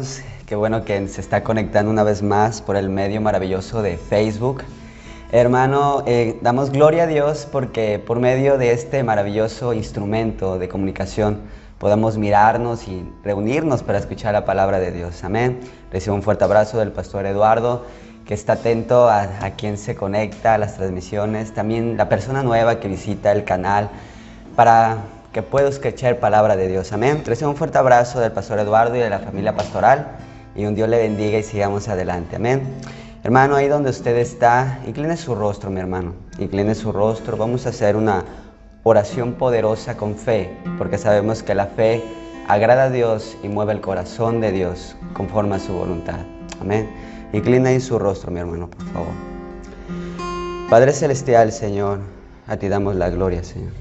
hermanos. Qué bueno que se está conectando una vez más por el medio maravilloso de Facebook. Hermano, damos gloria a Dios porque por medio de este maravilloso instrumento de comunicación podamos mirarnos y reunirnos para escuchar la palabra de Dios. Amén. Recibo un fuerte abrazo del pastor Eduardo, que está atento a quien se conecta a las transmisiones. También la persona nueva que visita el canal para que pueda escuchar palabra de Dios. Amén. Recibo un fuerte abrazo del pastor Eduardo y de la familia pastoral. Y un Dios le bendiga y sigamos adelante. Amén. Hermano, ahí donde usted está, incline su rostro, mi hermano. Incline su rostro. Vamos a hacer una oración poderosa con fe, porque sabemos que la fe agrada a Dios y mueve el corazón de Dios conforme a su voluntad. Amén. Inclina ahí su rostro, mi hermano, por favor. Padre celestial, Señor, a ti damos la gloria, Señor.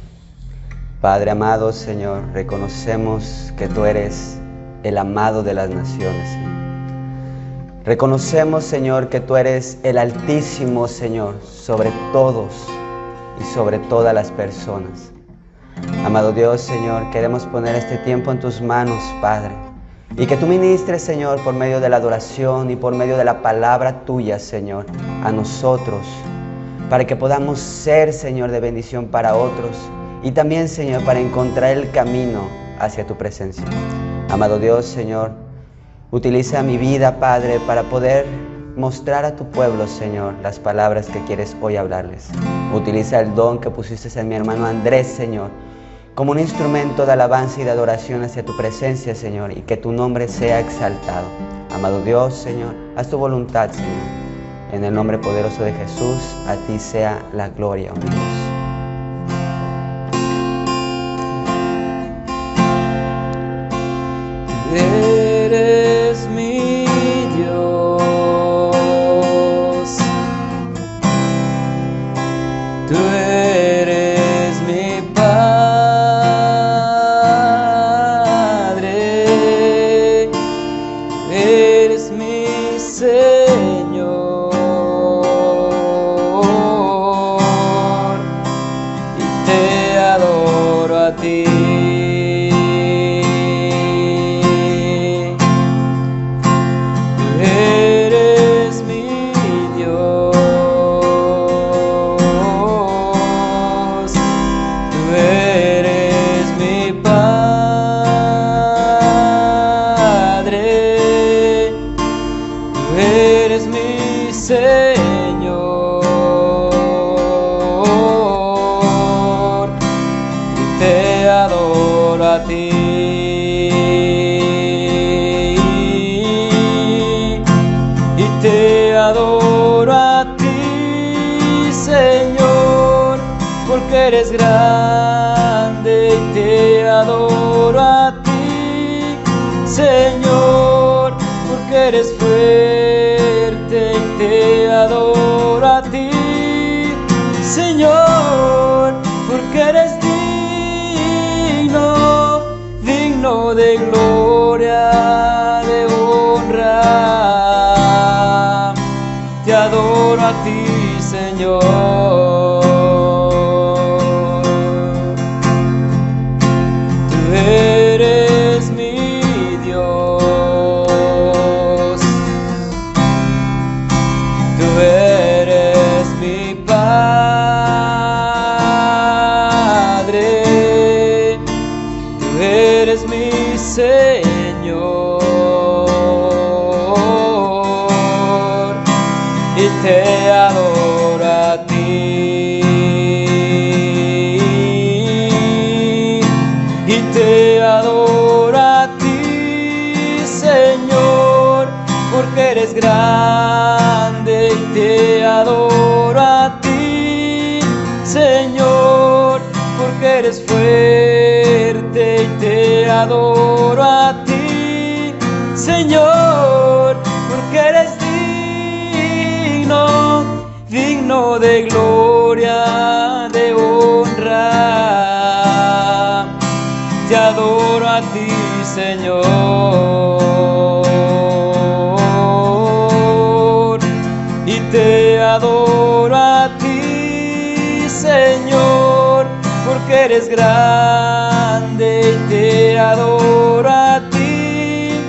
Padre amado, Señor, reconocemos que tú eres el amado de las naciones, Señor. Reconocemos, Señor, que tú eres el Altísimo, Señor, sobre todos y sobre todas las personas. Amado Dios, Señor, queremos poner este tiempo en tus manos, Padre, y que tú ministres, Señor, por medio de la adoración y por medio de la palabra tuya, Señor, a nosotros, para que podamos ser, Señor, de bendición para otros y también, Señor, para encontrar el camino hacia tu presencia. Amado Dios, Señor, utiliza mi vida, Padre, para poder mostrar a tu pueblo, Señor, las palabras que quieres hoy hablarles. Utiliza el don que pusiste en mi hermano Andrés, Señor, como un instrumento de alabanza y de adoración hacia tu presencia, Señor, y que tu nombre sea exaltado. Amado Dios, Señor, haz tu voluntad, Señor. En el nombre poderoso de Jesús, a ti sea la gloria, oh Dios. Eres mi Dios, tú eres mi Padre, eres mi Señor, y te adoro a ti. Eres grande y te adoro a ti, Señor, porque eres fuerte y te adoro a ti, Señor, porque eres digno de gloria, de honra, te adoro a ti, Señor. Señor, y te adoro a ti, y te adoro a ti, Señor, porque eres grande y te adoro a ti, Señor, porque eres fuerte y te adoro a ti, Señor, porque eres digno de gloria, de honra, te adoro a ti, Señor, y te adoro a ti, Señor, porque eres grande y te adoro a ti,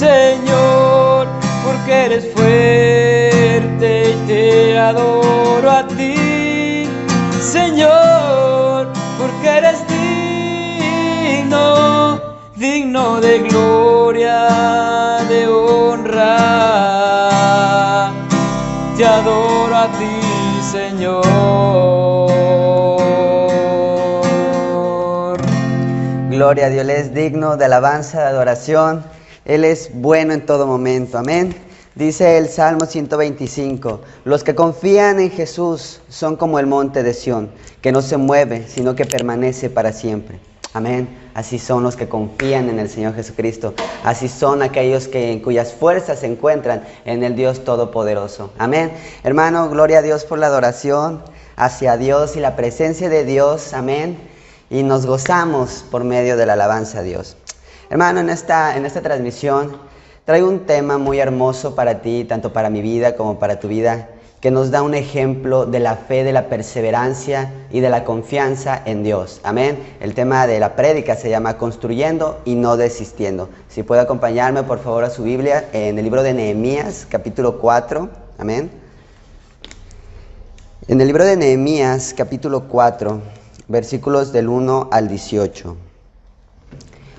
Señor, porque eres fuerte y te adoro a ti, Señor, porque eres digno de gloria, de honra. Te adoro a ti, Señor. Gloria a Dios, Él es digno de alabanza, de adoración. Él es bueno en todo momento. Amén. Dice el Salmo 125, los que confían en Jesús son como el monte de Sión, que no se mueve, sino que permanece para siempre. Amén. Así son los que confían en el Señor Jesucristo. Así son aquellos en cuyas fuerzas se encuentran en el Dios Todopoderoso. Amén. Hermano, gloria a Dios por la adoración hacia Dios y la presencia de Dios. Amén. Y nos gozamos por medio de la alabanza a Dios. Hermano, en esta transmisión traigo un tema muy hermoso para ti, tanto para mi vida como para tu vida, que nos da un ejemplo de la fe, de la perseverancia y de la confianza en Dios. Amén. El tema de la prédica se llama Construyendo y no desistiendo. Si puede acompañarme, por favor, a su Biblia en el libro de Nehemías, capítulo 4. Amén. En el libro de Nehemías, capítulo 4, versículos del 1 al 18.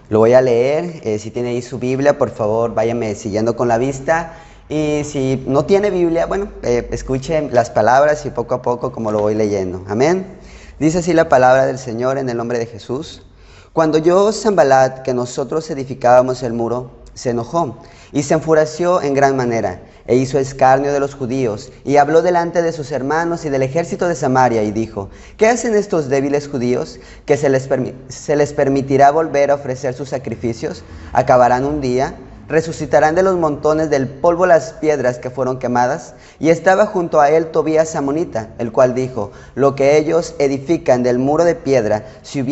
Lo voy a leer. Si tiene ahí su Biblia, por favor, váyame siguiendo con la vista. Y si no tiene Biblia, bueno, escuche las palabras y poco a poco como lo voy leyendo. Amén. Dice así la palabra del Señor en el nombre de Jesús. Cuando oyó Sanbalat que nosotros edificábamos el muro, se enojó y se enfureció en gran manera, e hizo escarnio de los judíos, y habló delante de sus hermanos y del ejército de Samaria, y dijo: ¿qué hacen estos débiles judíos? ¿Que se les permitirá volver a ofrecer sus sacrificios? ¿Acabarán un día? ¿Resucitarán de los montones del polvo las piedras que fueron quemadas? Y estaba junto a él Tobías amonita, el cual dijo: lo que ellos edifican del muro de piedra, si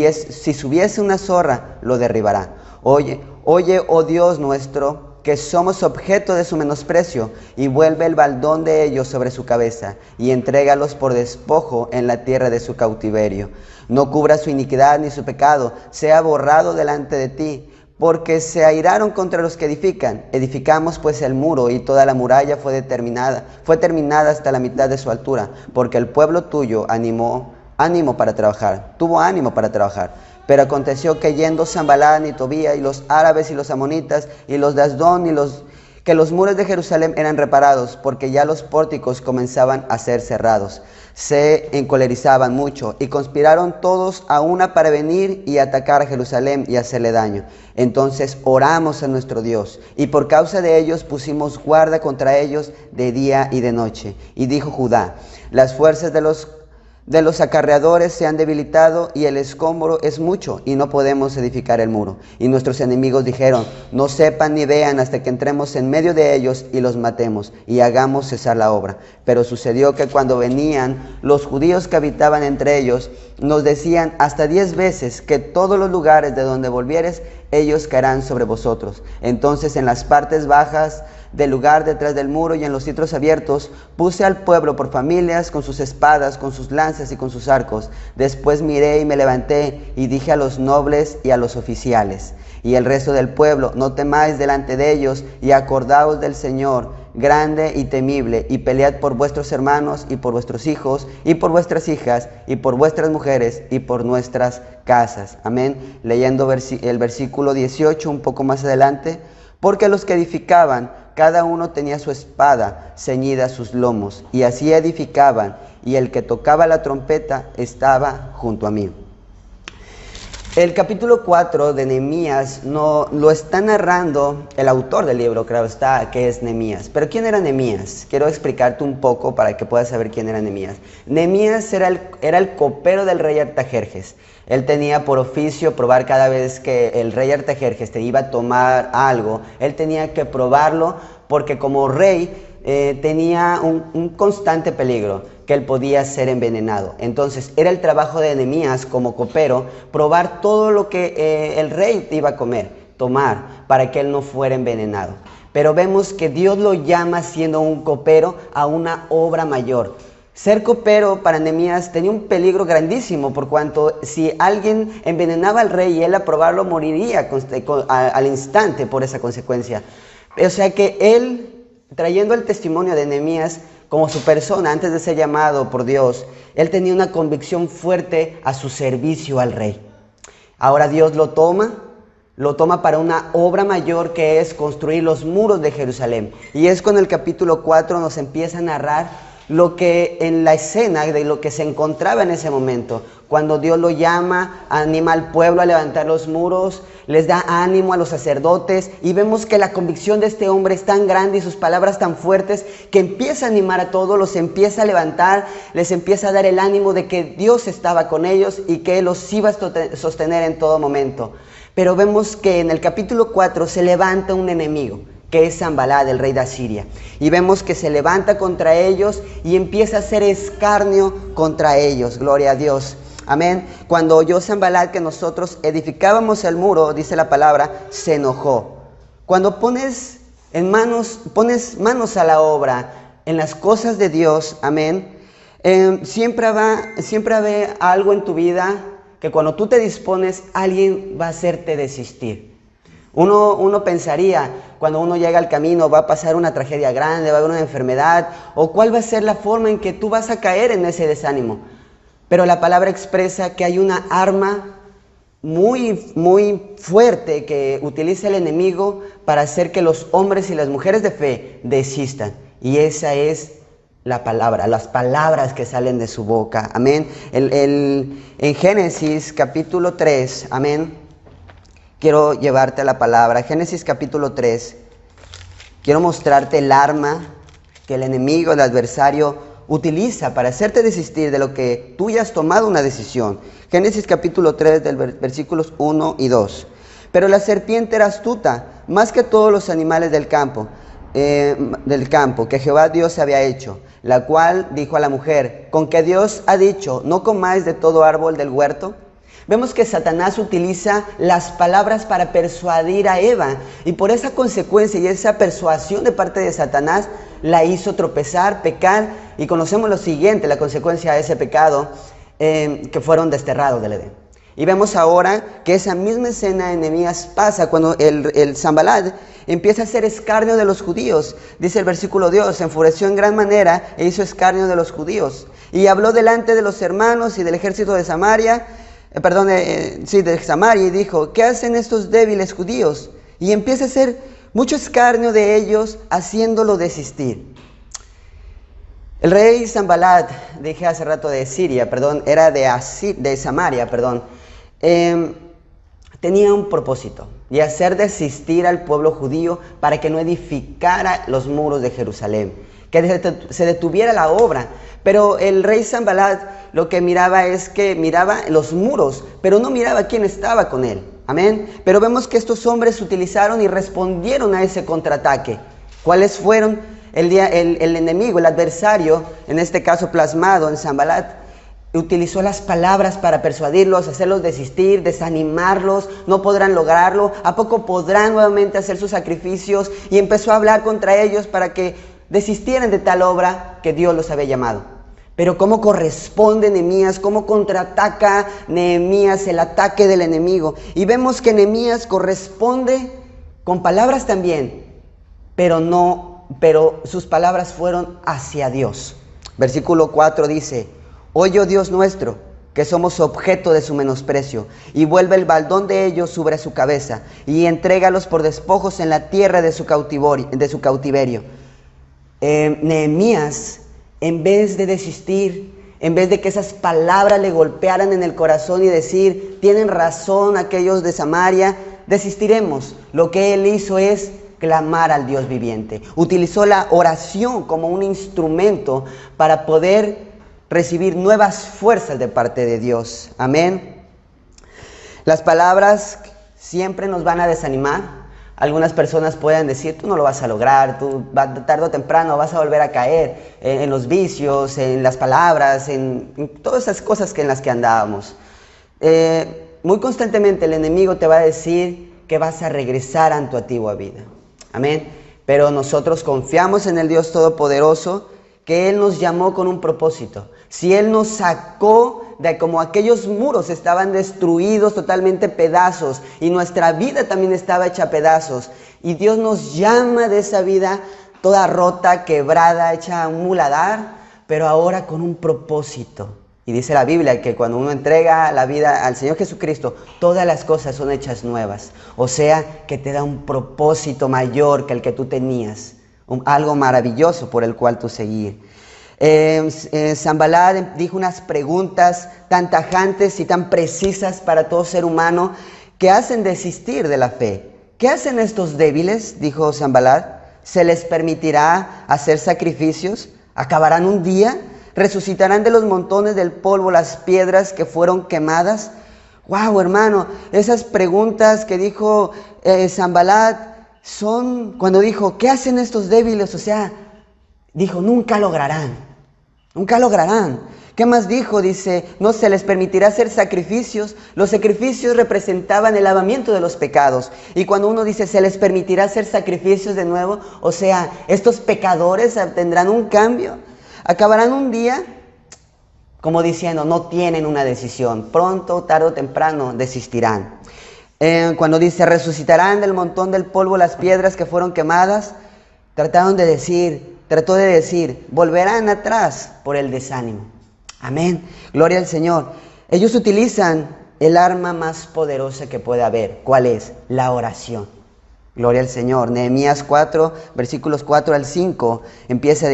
subiese una zorra, lo derribará. Oye, oh Dios nuestro, que somos objeto de su menosprecio, y vuelve el baldón de ellos sobre su cabeza, y entrégalos por despojo en la tierra de su cautiverio. No cubra su iniquidad ni su pecado, sea borrado delante de ti, porque se airaron contra los que edifican. Edificamos pues el muro, y toda la muralla fue terminada hasta la mitad de su altura, porque el pueblo tuyo tuvo ánimo para trabajar. Pero aconteció que yendo Sanbalat y Tobías y los árabes y los amonitas y los de Asdón que los muros de Jerusalén eran reparados, porque ya los pórticos comenzaban a ser cerrados. Se encolerizaban mucho y conspiraron todos a una para venir y atacar a Jerusalén y hacerle daño. Entonces oramos a nuestro Dios, y por causa de ellos pusimos guarda contra ellos de día y de noche. Y dijo Judá: las fuerzas de los acarreadores se han debilitado, y el escombro es mucho, y no podemos edificar el muro. Y nuestros enemigos dijeron: no sepan ni vean hasta que entremos en medio de ellos y los matemos, y hagamos cesar la obra. Pero sucedió que cuando venían los judíos que habitaban entre ellos, nos decían hasta 10 veces que todos los lugares de donde volvieres, ellos caerán sobre vosotros. Entonces en las partes bajas del lugar detrás del muro y en los sitios abiertos, puse al pueblo por familias, con sus espadas, con sus lanzas y con sus arcos. Después miré y me levanté y dije a los nobles y a los oficiales y el resto del pueblo: no temáis delante de ellos, y acordaos del Señor, grande y temible, y pelead por vuestros hermanos y por vuestros hijos y por vuestras hijas y por vuestras mujeres y por nuestras casas. Amén. Leyendo el versículo 18 un poco más adelante: porque los que edificaban, cada uno tenía su espada ceñida a sus lomos, y así edificaban, y el que tocaba la trompeta estaba junto a mí. El capítulo 4 de Nehemías lo está narrando el autor del libro, claro está, que es Nehemías. Pero ¿quién era Nehemías? Quiero explicarte un poco para que puedas saber quién era Nehemías. Nehemías era el copero del rey Artajerjes. Él tenía por oficio probar cada vez que el rey Artajerjes te iba a tomar algo, él tenía que probarlo, porque como rey tenía un constante peligro, que él podía ser envenenado. Entonces era el trabajo de Nehemías como copero probar todo lo que el rey iba a tomar, para que él no fuera envenenado. Pero vemos que Dios lo llama, siendo un copero, a una obra mayor. Ser copero para Nehemías tenía un peligro grandísimo, por cuanto si alguien envenenaba al rey y él a probarlo, moriría al instante por esa consecuencia. O sea que él, trayendo el testimonio de Nehemías como su persona antes de ser llamado por Dios, él tenía una convicción fuerte a su servicio al rey. Ahora Dios lo toma para una obra mayor, que es construir los muros de Jerusalén. Y es cuando el capítulo 4 nos empieza a narrar lo que en la escena de lo que se encontraba en ese momento. Cuando Dios lo llama, anima al pueblo a levantar los muros, les da ánimo a los sacerdotes, y vemos que la convicción de este hombre es tan grande y sus palabras tan fuertes que empieza a animar a todos, los empieza a levantar, les empieza a dar el ánimo de que Dios estaba con ellos y que Él los iba a sostener en todo momento. Pero vemos que en el capítulo 4 se levanta un enemigo, que es Sanbalat, el rey de Asiria. Y vemos que se levanta contra ellos y empieza a hacer escarnio contra ellos. Gloria a Dios. Amén. Cuando oyó Sanbalat que nosotros edificábamos el muro, dice la palabra, se enojó. Cuando pones manos a la obra en las cosas de Dios, amén, siempre va algo en tu vida que cuando tú te dispones, alguien va a hacerte desistir. Uno pensaría, cuando uno llega al camino, va a pasar una tragedia grande, va a haber una enfermedad, o cuál va a ser la forma en que tú vas a caer en ese desánimo. Pero la palabra expresa que hay una arma muy, muy fuerte que utiliza el enemigo para hacer que los hombres y las mujeres de fe desistan. Y esa es la palabra, las palabras que salen de su boca. Amén. En Génesis capítulo 3, amén. Quiero llevarte a la palabra. Génesis capítulo 3. Quiero mostrarte el arma que el enemigo, el adversario, utiliza para hacerte desistir de lo que tú ya has tomado una decisión. Génesis capítulo 3, del versículos 1 y 2. Pero la serpiente era astuta, más que todos los animales del campo que Jehová Dios había hecho, la cual dijo a la mujer, ¿con que Dios ha dicho, no comáis de todo árbol del huerto? Vemos que Satanás utiliza las palabras para persuadir a Eva, y por esa consecuencia y esa persuasión de parte de Satanás la hizo tropezar, pecar, y conocemos lo siguiente, la consecuencia de ese pecado, que fueron desterrados del Edén. Y vemos ahora que esa misma escena en Nehemías pasa cuando el Sanbalat empieza a hacer escarnio de los judíos. Dice el versículo 2, se enfureció en gran manera e hizo escarnio de los judíos. Y habló delante de los hermanos y del ejército de Samaria, de Samaria, y dijo, ¿qué hacen estos débiles judíos? Y empieza a hacer mucho escarnio de ellos, haciéndolo desistir. El rey Sanbalat, dije hace rato de Siria, era de Samaria, tenía un propósito, y hacer desistir al pueblo judío para que no edificara los muros de Jerusalén, que se detuviera la obra. Pero el rey Sanbalat lo que miraba es que miraba los muros, pero no miraba quién estaba con él. Amén. Pero vemos que estos hombres utilizaron y respondieron a ese contraataque. ¿Cuáles fueron? El enemigo, el adversario, en este caso plasmado en Sanbalat, utilizó las palabras para persuadirlos, hacerlos desistir, desanimarlos. No podrán lograrlo. ¿A poco podrán nuevamente hacer sus sacrificios? Y empezó a hablar contra ellos para que desistieran de tal obra que Dios los había llamado. Pero ¿cómo corresponde Nehemías? ¿Cómo contraataca Nehemías el ataque del enemigo? Y vemos que Nehemías corresponde con palabras también, pero sus palabras fueron hacia Dios. Versículo 4 dice, oye, oh Dios nuestro, que somos objeto de su menosprecio, y vuelve el baldón de ellos sobre su cabeza, y entrégalos por despojos en la tierra de su cautiverio. Nehemías, en vez de desistir, en vez de que esas palabras le golpearan en el corazón y decir, tienen razón aquellos de Samaria, desistiremos. Lo que él hizo es clamar al Dios viviente. Utilizó la oración como un instrumento para poder recibir nuevas fuerzas de parte de Dios. Amén. Las palabras siempre nos van a desanimar. Algunas personas pueden decir, tú no lo vas a lograr, tú tarde o temprano vas a volver a caer en los vicios, en las palabras, en todas esas cosas en las que andábamos. Muy constantemente el enemigo te va a decir que vas a regresar a tu antigua vida. Amén. Pero nosotros confiamos en el Dios Todopoderoso, que Él nos llamó con un propósito. Si Él nos sacó de como aquellos muros estaban destruidos, totalmente pedazos, y nuestra vida también estaba hecha pedazos, y Dios nos llama de esa vida toda rota, quebrada, hecha un muladar, pero ahora con un propósito. Y dice la Biblia que cuando uno entrega la vida al Señor Jesucristo, todas las cosas son hechas nuevas. O sea, que te da un propósito mayor que el que tú tenías. Algo maravilloso por el cual tú seguir. Sanballat dijo unas preguntas tan tajantes y tan precisas para todo ser humano que hacen desistir de la fe. ¿Qué hacen estos débiles?, dijo Sanballat. ¿Se les permitirá hacer sacrificios? ¿Acabarán un día? ¿Resucitarán de los montones del polvo las piedras que fueron quemadas? ¡Wow, hermano! Esas preguntas que dijo Sanballat son cuando dijo, ¿qué hacen estos débiles? O sea, dijo, nunca lograrán. Nunca lograrán. ¿Qué más dijo? Dice, no se les permitirá hacer sacrificios. Los sacrificios representaban el lavamiento de los pecados. Y cuando uno dice, se les permitirá hacer sacrificios de nuevo, o sea, estos pecadores tendrán un cambio. Acabarán un día, como diciendo, no tienen una decisión. Pronto, tarde o temprano, desistirán. Cuando dice, resucitarán del montón del polvo las piedras que fueron quemadas, trató de decir, volverán atrás por el desánimo. Amén. Gloria al Señor. Ellos utilizan el arma más poderosa que puede haber. ¿Cuál es? La oración. Gloria al Señor. Nehemías 4, versículos 4 al 5,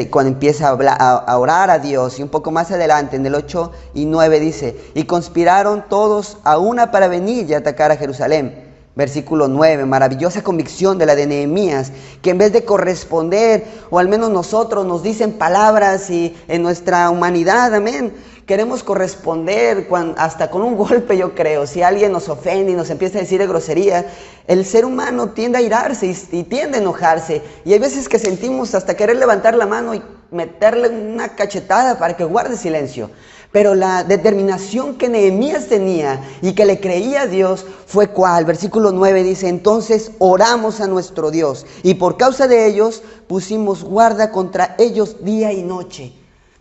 cuando empieza a orar a Dios, y un poco más adelante, en el 8 y 9 dice, y conspiraron todos a una para venir y atacar a Jerusalén. Versículo 9, maravillosa convicción de la de Nehemías, que en vez de corresponder, o al menos nosotros nos dicen palabras y en nuestra humanidad, amén, queremos corresponder hasta con un golpe, yo creo. Si alguien nos ofende y nos empieza a decir de grosería, el ser humano tiende a irarse y tiende a enojarse. Y hay veces que sentimos hasta querer levantar la mano y meterle una cachetada para que guarde silencio. Pero la determinación que Nehemías tenía y que le creía a Dios fue ¿cuál? Versículo 9 dice, entonces oramos a nuestro Dios y por causa de ellos pusimos guarda contra ellos día y noche.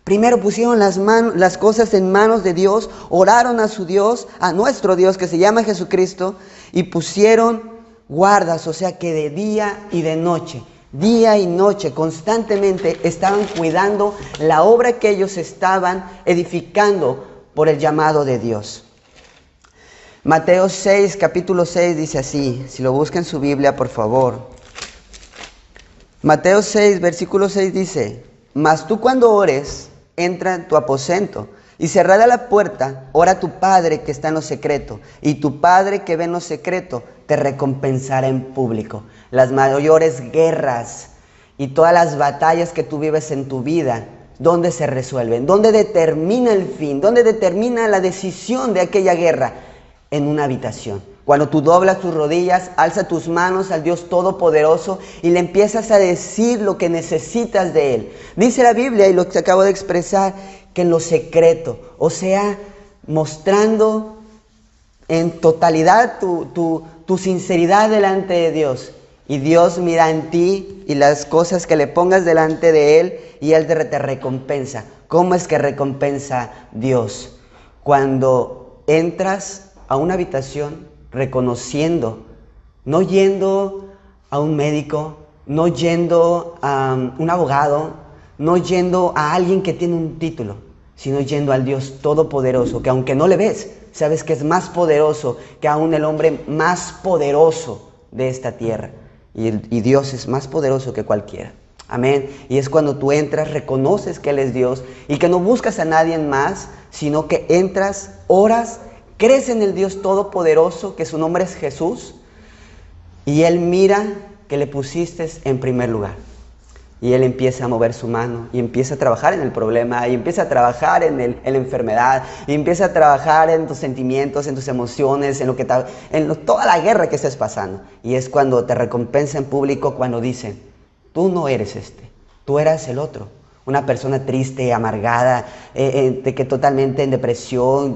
Primero pusieron las cosas en manos de Dios, oraron a su Dios, a nuestro Dios que se llama Jesucristo, y pusieron guardas, o sea que de día y de noche. Día y noche, constantemente estaban cuidando la obra que ellos estaban edificando por el llamado de Dios. Mateo 6, capítulo 6 dice así, si lo busca en su Biblia, por favor. Mateo 6, versículo 6 dice, mas tú cuando ores, entra en tu aposento y cerrada la puerta, ora a tu Padre que está en lo secreto, y tu Padre que ve en lo secreto te recompensará en público. Las mayores guerras y todas las batallas que tú vives en tu vida, ¿dónde se resuelven? ¿Dónde determina el fin? ¿Dónde determina la decisión de aquella guerra? En una habitación. Cuando tú doblas tus rodillas, alza tus manos al Dios Todopoderoso y le empiezas a decir lo que necesitas de Él. Dice la Biblia, y lo que acabo de expresar, que en lo secreto, o sea, mostrando en totalidad tu sinceridad delante de Dios. Y Dios mira en ti y las cosas que le pongas delante de Él y Él te recompensa. ¿Cómo es que recompensa Dios? Cuando entras a una habitación reconociendo, no yendo a un médico, no yendo a un abogado, no yendo a alguien que tiene un título, sino yendo al Dios Todopoderoso, que aunque no le ves, sabes que es más poderoso que aún el hombre más poderoso de esta tierra. Y Dios es más poderoso que cualquiera. Amén. Y es cuando tú entras, reconoces que Él es Dios y que no buscas a nadie más, sino que entras, oras, crees en el Dios Todopoderoso, que su nombre es Jesús, y Él mira que le pusiste en primer lugar. Y Él empieza a mover su mano y empieza a trabajar en el problema y empieza a trabajar en la enfermedad y empieza a trabajar en tus sentimientos, en tus emociones, toda la guerra que estés pasando. Y es cuando te recompensa en público, cuando dicen, tú no eres tú eras el otro. Una persona triste, amargada, que totalmente en depresión,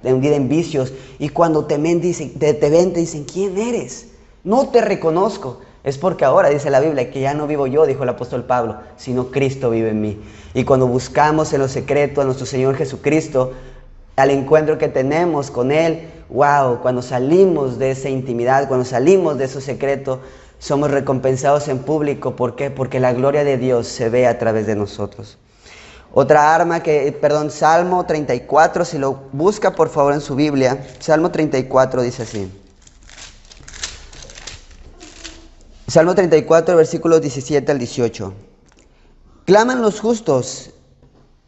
hundida en vicios. Y cuando te ven, te dicen, ¿quién eres? No te reconozco. Es porque ahora, dice la Biblia, que ya no vivo yo, dijo el apóstol Pablo, sino Cristo vive en mí. Y cuando buscamos en lo secreto a nuestro Señor Jesucristo, al encuentro que tenemos con Él, wow, cuando salimos de esa intimidad, cuando salimos de ese secreto, somos recompensados en público. ¿Por qué? Porque la gloria de Dios se ve a través de nosotros. Salmo 34, si lo busca por favor en su Biblia, Salmo 34 dice así. Salmo 34, versículos 17 al 18. Claman los justos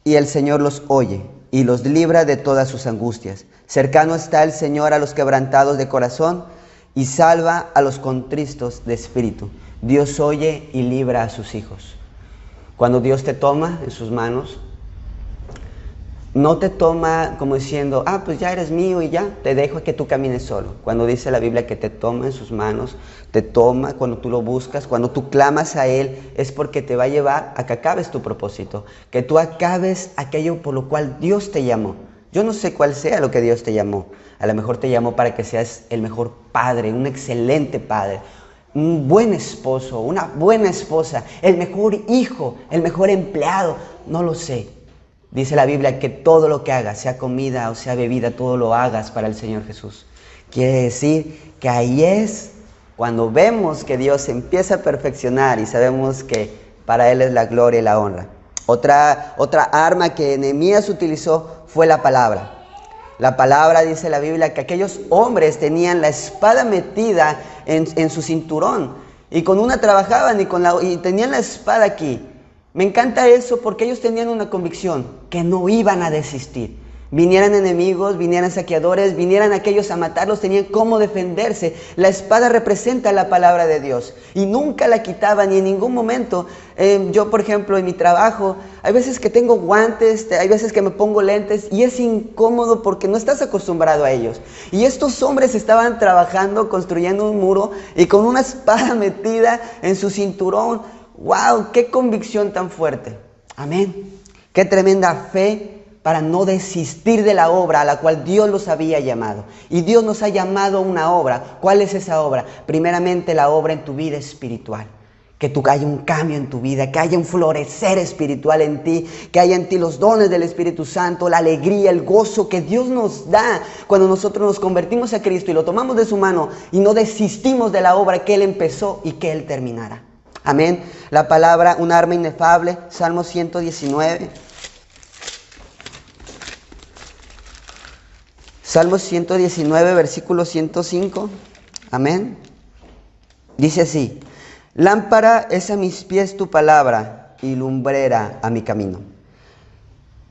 y el Señor los oye y los libra de todas sus angustias. Cercano está el Señor a los quebrantados de corazón y salva a los contristos de espíritu. Dios oye y libra a sus hijos. Cuando Dios te toma en sus manos, no te toma como diciendo, pues ya eres mío y ya, te dejo que tú camines solo. Cuando dice la Biblia que te toma en sus manos, te toma cuando tú lo buscas, cuando tú clamas a Él, es porque te va a llevar a que acabes tu propósito, que tú acabes aquello por lo cual Dios te llamó. Yo no sé cuál sea lo que Dios te llamó. A lo mejor te llamó para que seas el mejor padre, un excelente padre, un buen esposo, una buena esposa, el mejor hijo, el mejor empleado, no lo sé. Dice la Biblia que todo lo que hagas, sea comida o sea bebida, todo lo hagas para el Señor Jesús. Quiere decir que ahí es cuando vemos que Dios empieza a perfeccionar y sabemos que para Él es la gloria y la honra. Otra arma que Nehemías utilizó fue la palabra. La palabra, dice la Biblia, que aquellos hombres tenían la espada metida en su cinturón. Y con una trabajaban y tenían la espada aquí. Me encanta eso porque ellos tenían una convicción, que no iban a desistir. Vinieran enemigos, vinieran saqueadores, vinieran aquellos a matarlos, tenían cómo defenderse. La espada representa la palabra de Dios y nunca la quitaban, ni en ningún momento. Yo, por ejemplo, en mi trabajo, hay veces que tengo guantes, hay veces que me pongo lentes y es incómodo porque no estás acostumbrado a ellos. Y estos hombres estaban trabajando, construyendo un muro y con una espada metida en su cinturón. ¡Wow! ¡Qué convicción tan fuerte! Amén. ¡Qué tremenda fe! Para no desistir de la obra a la cual Dios los había llamado. Y Dios nos ha llamado a una obra. ¿Cuál es esa obra? Primeramente la obra en tu vida espiritual. Que haya un cambio en tu vida, que haya un florecer espiritual en ti, que haya en ti los dones del Espíritu Santo, la alegría, el gozo que Dios nos da cuando nosotros nos convertimos a Cristo y lo tomamos de su mano y no desistimos de la obra que Él empezó y que Él terminará. Amén. La palabra, un arma inefable, Salmo 119. Salmo 119, versículo 105. Amén. Dice así: lámpara es a mis pies tu palabra y lumbrera a mi camino.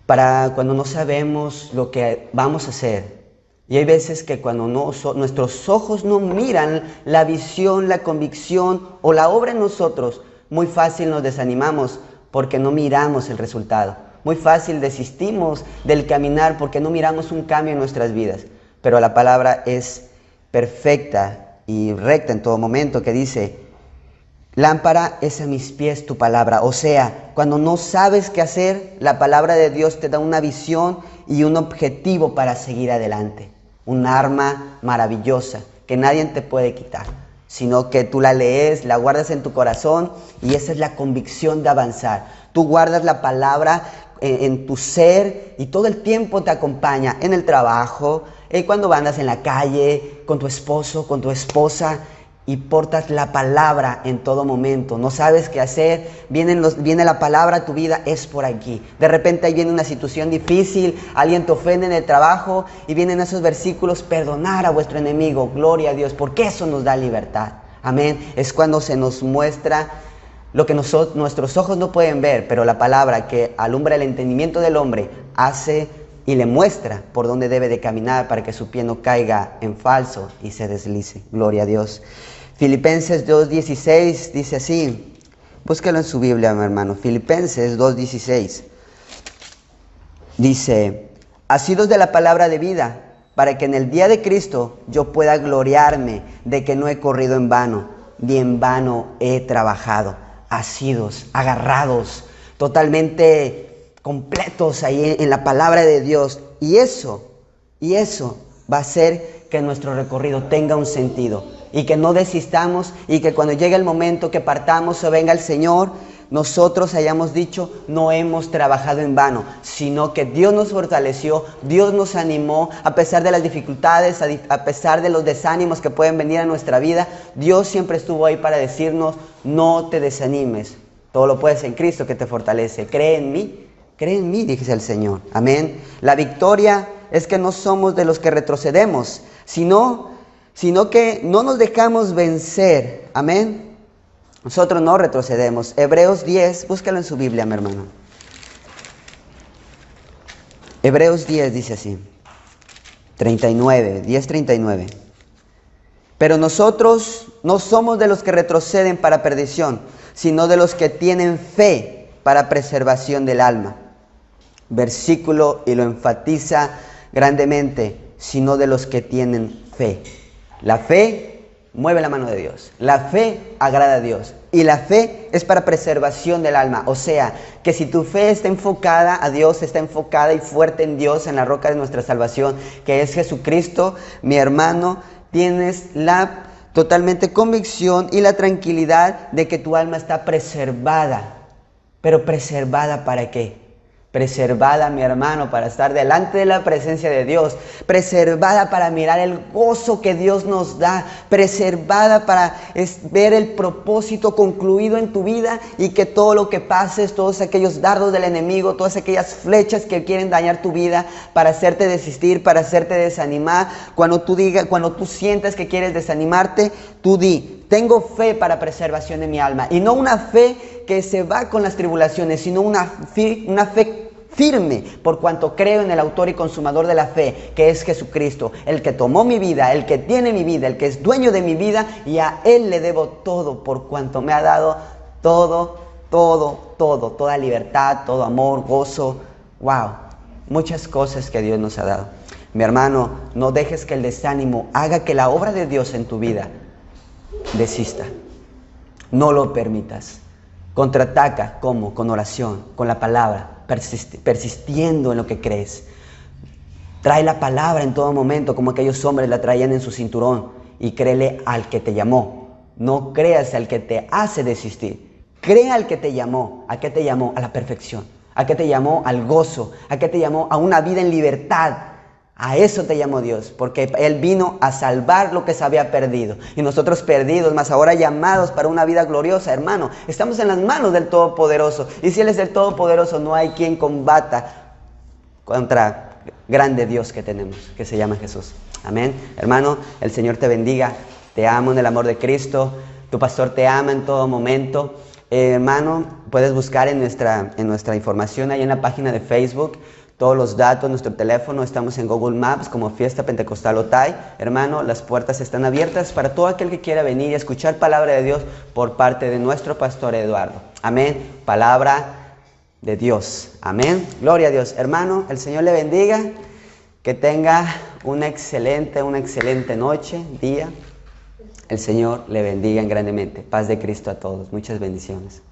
Para cuando no sabemos lo que vamos a hacer. Y hay veces que cuando nuestros ojos no miran la visión, la convicción o la obra en nosotros, muy fácil nos desanimamos porque no miramos el resultado. Muy fácil desistimos del caminar porque no miramos un cambio en nuestras vidas. Pero la palabra es perfecta y recta en todo momento, que dice: lámpara es a mis pies tu palabra. O sea, cuando no sabes qué hacer, la palabra de Dios te da una visión y un objetivo para seguir adelante. Un arma maravillosa que nadie te puede quitar, sino que tú la lees, la guardas en tu corazón y esa es la convicción de avanzar. Tú guardas la palabra en tu ser y todo el tiempo te acompaña en el trabajo, cuando andas en la calle, con tu esposo, con tu esposa, y portas la palabra en todo momento. No sabes qué hacer, viene la palabra a tu vida, es por aquí. De repente ahí viene una situación difícil, alguien te ofende en el trabajo y vienen esos versículos: perdonar a vuestro enemigo, gloria a Dios, porque eso nos da libertad. Amén. Es cuando se nos muestra lo que nuestros ojos no pueden ver, pero la palabra que alumbra el entendimiento del hombre hace y le muestra por dónde debe de caminar para que su pie no caiga en falso y se deslice. Gloria a Dios. Filipenses 2:16 dice así. Búscalo en su Biblia, mi hermano. Filipenses 2:16 dice: asidos de la palabra de vida, para que en el día de Cristo yo pueda gloriarme de que no he corrido en vano, ni en vano he trabajado. Asidos, agarrados, totalmente completos ahí en la palabra de Dios. Y eso va a hacer que nuestro recorrido tenga un sentido. y que no desistamos y que cuando llegue el momento que partamos o venga el Señor, nosotros hayamos dicho, no hemos trabajado en vano, sino que Dios nos fortaleció, Dios nos animó, a pesar de las dificultades, a pesar de los desánimos que pueden venir a nuestra vida, Dios siempre estuvo ahí para decirnos, no te desanimes, todo lo puedes en Cristo que te fortalece, cree en mí, dice el Señor, amén. La victoria es que no somos de los que retrocedemos, sino que no nos dejamos vencer, amén. Nosotros no retrocedemos. Hebreos 10, búscalo en su Biblia, mi hermano. Hebreos 10 dice así, 10:39. Pero nosotros no somos de los que retroceden para perdición, sino de los que tienen fe para preservación del alma. Versículo, y lo enfatiza grandemente, sino de los que tienen fe. La fe mueve la mano de Dios. La fe agrada a Dios. Y la fe es para preservación del alma. O sea, que si tu fe está enfocada a Dios, está enfocada y fuerte en Dios, en la roca de nuestra salvación, que es Jesucristo, mi hermano, tienes la totalmente convicción y la tranquilidad de que tu alma está preservada. ¿Pero preservada para qué? Preservada, mi hermano, para estar delante de la presencia de Dios. Preservada para mirar el gozo que Dios nos da. Preservada para ver el propósito concluido en tu vida y que todo lo que pases, todos aquellos dardos del enemigo, todas aquellas flechas que quieren dañar tu vida para hacerte desistir, para hacerte desanimar. Cuando tú sientas que quieres desanimarte, tú di, tengo fe para preservación de mi alma. Y no una fe que se va con las tribulaciones, sino una fe firme, por cuanto creo en el autor y consumador de la fe, que es Jesucristo, el que tomó mi vida, el que tiene mi vida, el que es dueño de mi vida, y a Él le debo todo, por cuanto me ha dado toda libertad, todo amor, gozo, wow, muchas cosas que Dios nos ha dado. Mi hermano, no dejes que el desánimo haga que la obra de Dios en tu vida desista. No lo permitas. Contraataca, ¿cómo? Con oración, con la palabra, persistiendo en lo que crees. Trae la palabra en todo momento, como aquellos hombres la traían en su cinturón, y créele al que te llamó. No creas al que te hace desistir. Crea al que te llamó. ¿A qué te llamó? A la perfección. ¿A qué te llamó? Al gozo. ¿A qué te llamó? A una vida en libertad. A eso te llamó Dios, porque Él vino a salvar lo que se había perdido. Y nosotros perdidos, mas ahora llamados para una vida gloriosa, hermano. Estamos en las manos del Todopoderoso. Y si Él es el Todopoderoso, no hay quien combata contra grande Dios que tenemos, que se llama Jesús. Amén. Hermano, el Señor te bendiga. Te amo en el amor de Cristo. Tu pastor te ama en todo momento. Hermano, puedes buscar en nuestra información ahí en la página de Facebook. Todos los datos, nuestro teléfono, estamos en Google Maps como Fiesta Pentecostal Otay. Hermano, las puertas están abiertas para todo aquel que quiera venir y escuchar palabra de Dios por parte de nuestro pastor Eduardo. Amén. Palabra de Dios. Amén. Gloria a Dios. Hermano, el Señor le bendiga. Que tenga una excelente noche, día. El Señor le bendiga grandemente. Paz de Cristo a todos. Muchas bendiciones.